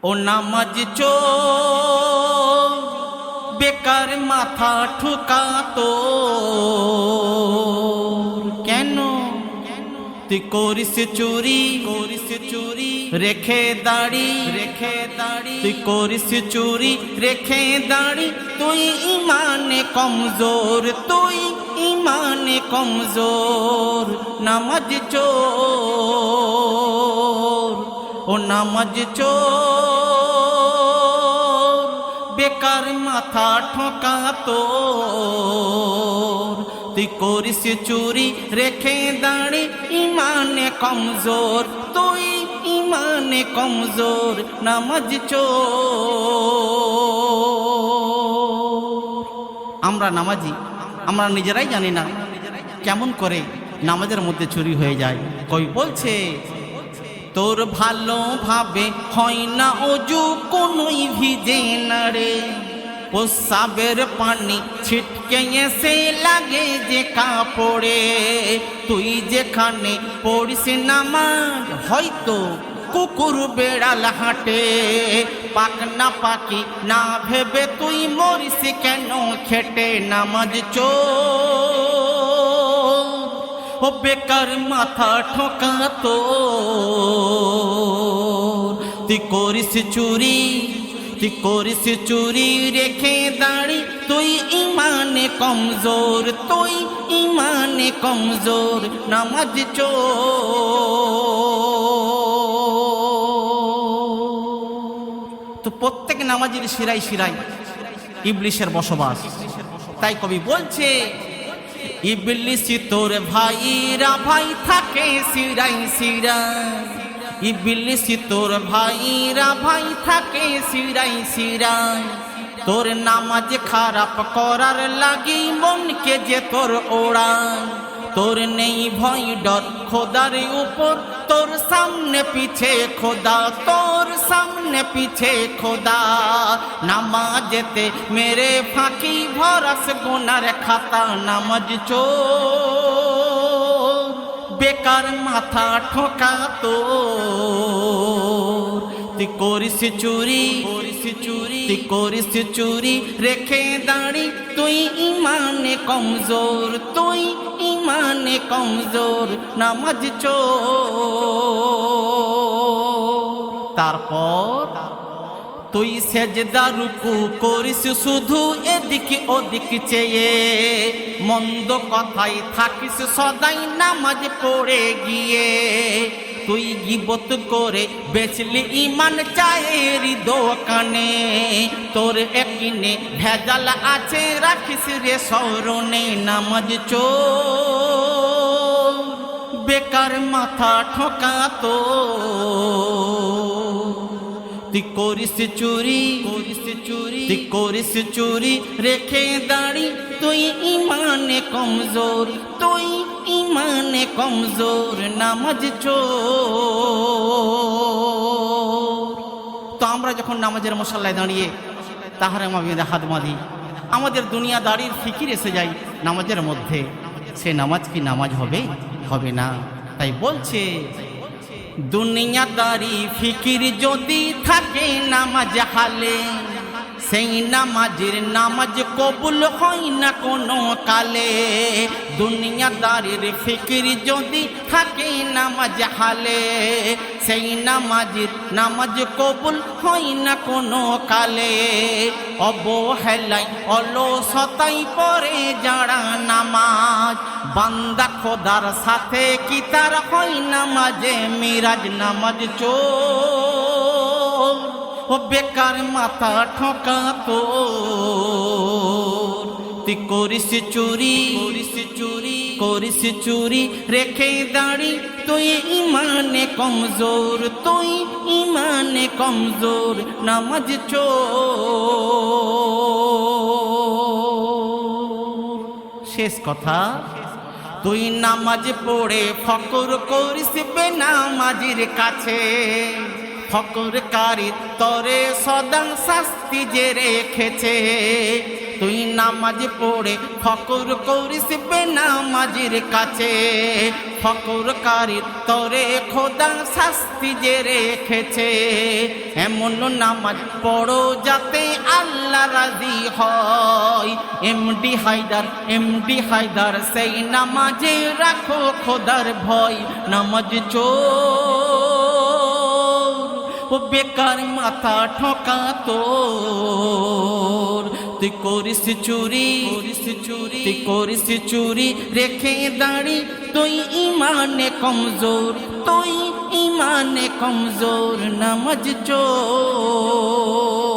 ও নামাজ চোর বেকার মাথা ঠুকাতো কেন তুই করিস চুরি রেখে দাড়ি তুই করিস চুরি রেখে দাড়ি তুই ইমানে কমজোর নামাজ চোর ও নামাজ চোর বেকার মাথা ঠকাতো তুই করিস চুরি রেখে দাঁড়ি ইমানে কমজোর তুই ইমানে কমজোর নামাজ চোর। আমরা নামাজি, আমরা নিজেরাই জানি না কেমন করে নামাজের মধ্যে চুরি হয়ে যায়। কই বলছে তোর ভালোভাবে হয় না অজু কোনোই ভিজে না রে, প্রস্রাবের পানি ছিটকে এসে লাগে যে কাপড়ে, তুই যেখানে পড়িস নামাজ হয়তো কুকুর বেড়াল হাঁটে, পাক না পাকি না ভেবে তুই মরিস কেন খেটে নামাজ চোর ও বেকার মাথা ঠকাতো তুই করিস চুরি রেখে দাঁড়ি তুই ইমানে কমজোর নামাজ চোর। তো প্রত্যেক নামাজের শিরায় ইবলিশের বসবাস। তাই কবি বলছে ইবলিশ তোর ভাইরা ভাই থাকে শিরায় ইবলিশ তোর ভাইরা ভাই থাকে শিরায় তোর নামাজ খারাপ করার লাগি মনকে যে তোর ওড়ায়, তোর নেই ভয় ডর খোদার উপর, তোর সামনে পিছে খোদা নামাজেতে মেরে ফাঁকি ভরস গুনার খাতা নামাজ চোর বেকার মাথা ঠকাতো তুই করিস চুরি রেখে দাঁড়ি তুই ইমানে কমজোর নামাজ চোর। তারপর তুই সেজদা রুকু করিস শুধু এদিক ওদিক চেয়ে, মন্দ কথাই থাকিস সদাই নামাজ পড়ে গিয়ে, তুই গীবত করে বেচলি ইমান চায়ের দোকানে, তোর একিনে ভেজাল আছে রাখিস রে স্মরণে নামাজ চোর বেকার মাথা ঠকাতো তুই করিস চুরি রেখে দাঁড়ি তুই ইমানে কমজোর নামাজ চোর। তো আমরা যখন নামাজের মশাল্লায় দাঁড়িয়ে তাহারে মাবিদে হাত বাঁধি, আমাদের দুনিয়াদারির ফিকির এসে যায় নামাজের মধ্যে, সে নামাজ কি নামাজ হবে না। তাই বলছে দুনিয়াদারি ফিকির যদি থাকে নামাজ হালে, সেই নামাজ কবুল হয় না কোনো কালে। দুনিয়াদারির ফিকির যদি থাকে নামাজ হালে, সেই নামাজ কবুল হয় না কোনো কালে। অবহেলায় অলসতাই পরে যারা নামাজ, বান্দা খোদার সাথে কি তার হয় নামাজে মিরাজ নামাজ চোর ও বেকার মাথা ঠকাতো তুই করিস চুরি রেখে দাঁড়ি তুই ইমানে কমজোর নামাজ চোর। শেষ কথা, তুই নামাজ পড়ে ফকর করিস বেনামাজির কাছে, ফকরকারী তরে সদা শাস্তি যে রেখেছে, তুই নামাজ পড়ে ফকর করিস বেনামাজির কাছে ফকরকারী তোরে খোদা শাস্তি যে রেখেছে এমন নামাজ পড়ো যাতে আল্লাহ রাজি হয় এমডি হায়দার সেই নামাজে রাখো খোদার ভয় নামাজ চোর ও বেকার মাথা ঠকা তোর তুই করিস চুরি রেখে দাঁড়ি তুই ইমানে কমজোর নামাজ চোর